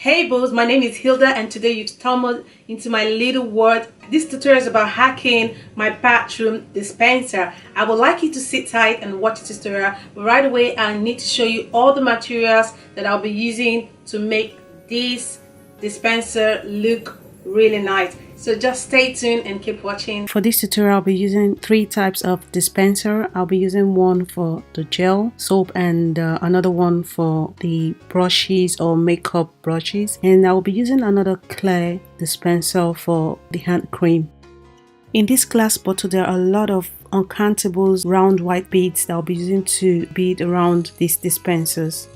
Hey boss, my name is Hilda and today you stumbled into my little world. This tutorial is about hacking my bathroom dispenser. I would like you to sit tight and watch this tutorial. But right away, I need to show you all the materials that I'll be using to make this dispenser look really nice. So just stay tuned and keep watching. For this tutorial, I'll be using three types of dispenser. I'll be using one for the gel soap and another one for the brushes or makeup brushes, and I'll be using another clear dispenser for the hand cream. In this glass bottle, there are a lot of uncountables round white beads that I'll be using to bead around these dispensers.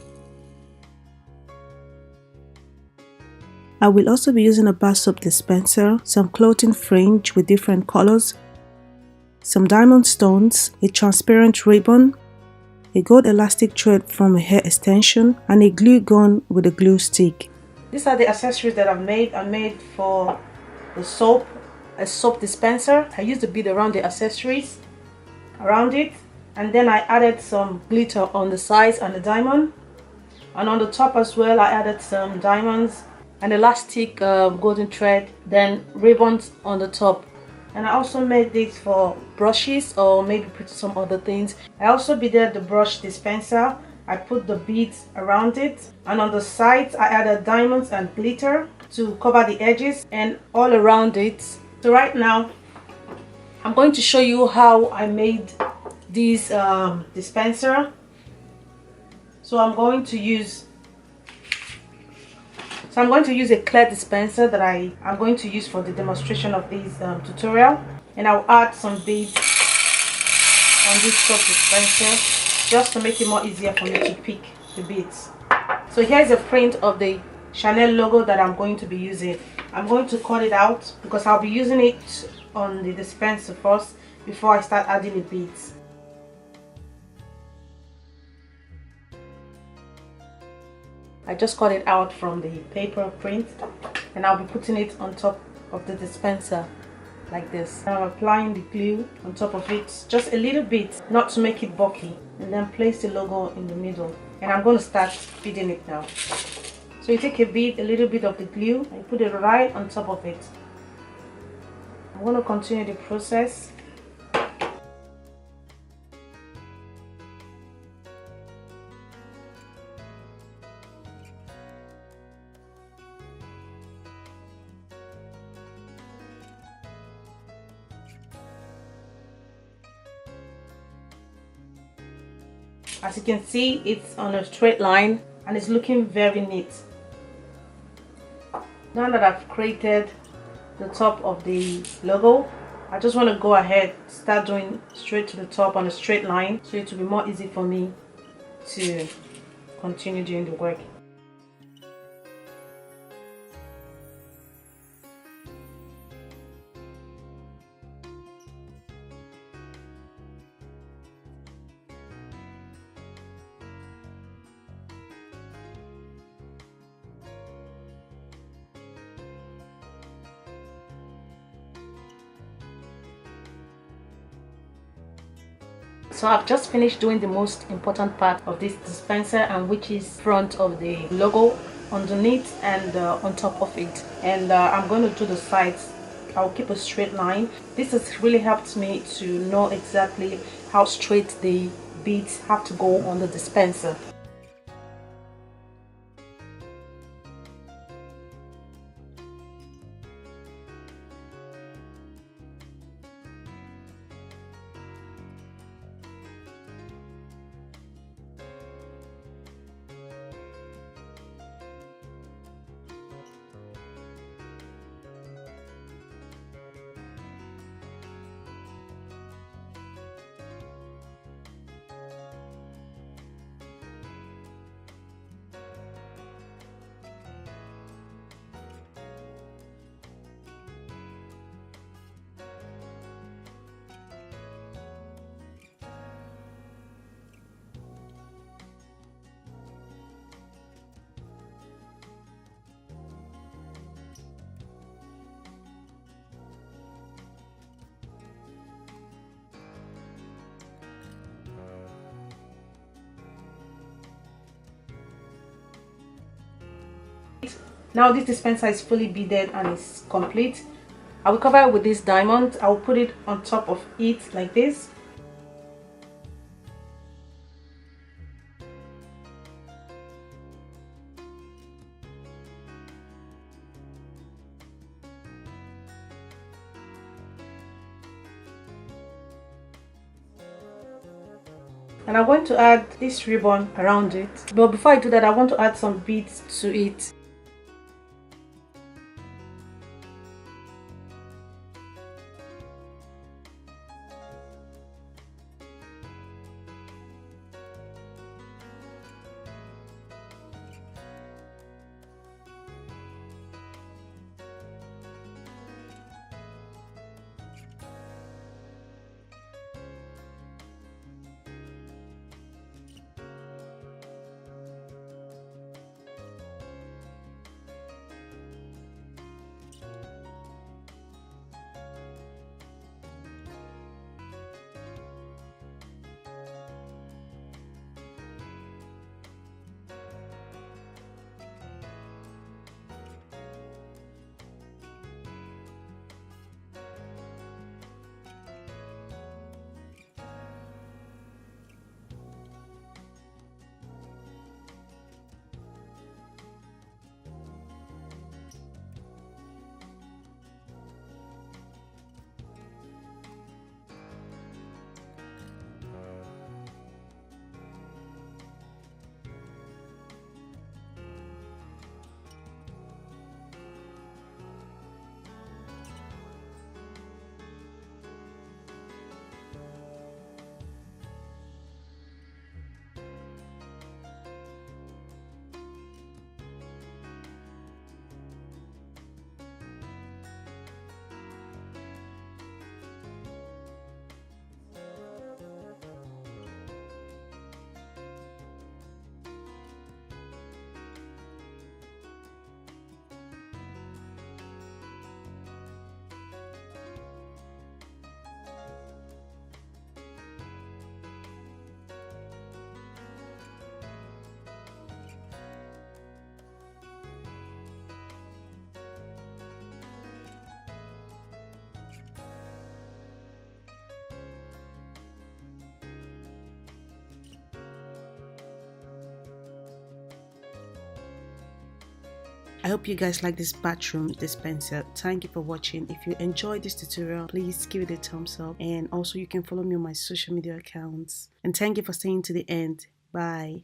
I will also be using a bar soap dispenser, some clothing fringe with different colors, some diamond stones, a transparent ribbon, a gold elastic thread from a hair extension, and a glue gun with a glue stick. These are the accessories that I've made. I made for the soap, a soap dispenser. I used the bead around the accessories, around it, and then I added some glitter on the sides and the diamond. And on the top as well, I added some diamonds and elastic golden thread, then ribbons on the top. And I also made this for brushes or maybe put some other things. I also beaded the brush dispenser. I put the beads around it, and on the sides I added diamonds and glitter to cover the edges and all around it. So right now I'm going to show you how I made this dispenser. So I'm going to use a clear dispenser that I'm going to use for the demonstration of this tutorial, and I'll add some beads on this soap dispenser just to make it more easier for me to pick the beads. So here's a print of the Chanel logo that I'm going to be using. I'm going to cut it out because I'll be using it on the dispenser first before I start adding the beads. I just cut it out from the paper print, and I'll be putting it on top of the dispenser like this. I'm applying the glue on top of it, just a little bit, not to make it bulky, and then place the logo in the middle. And I'm going to start beading it now. So you take a little bit of the glue, and you put it right on top of it. I'm going to continue the process. As you can see, it's on a straight line and it's looking very neat. Now that I've created the top of the logo, I just want to go ahead, start doing straight to the top on a straight line, so it will be more easy for me to continue doing the work. So I've just finished doing the most important part of this dispenser, and which is front of the logo, underneath and on top of it. And I'm going to do the sides. I'll keep a straight line. This has really helped me to know exactly how straight the beads have to go on the dispenser. Now this dispenser is fully beaded and is complete. I will cover it with this diamond. I will put it on top of it like this. And I'm going to add this ribbon around it. But before I do that, I want to add some beads to it. I hope you guys like this bathroom dispenser. Thank you for watching. If you enjoyed this tutorial, please give it a thumbs up, and also you can follow me on my social media accounts. And thank you for staying to the end. Bye.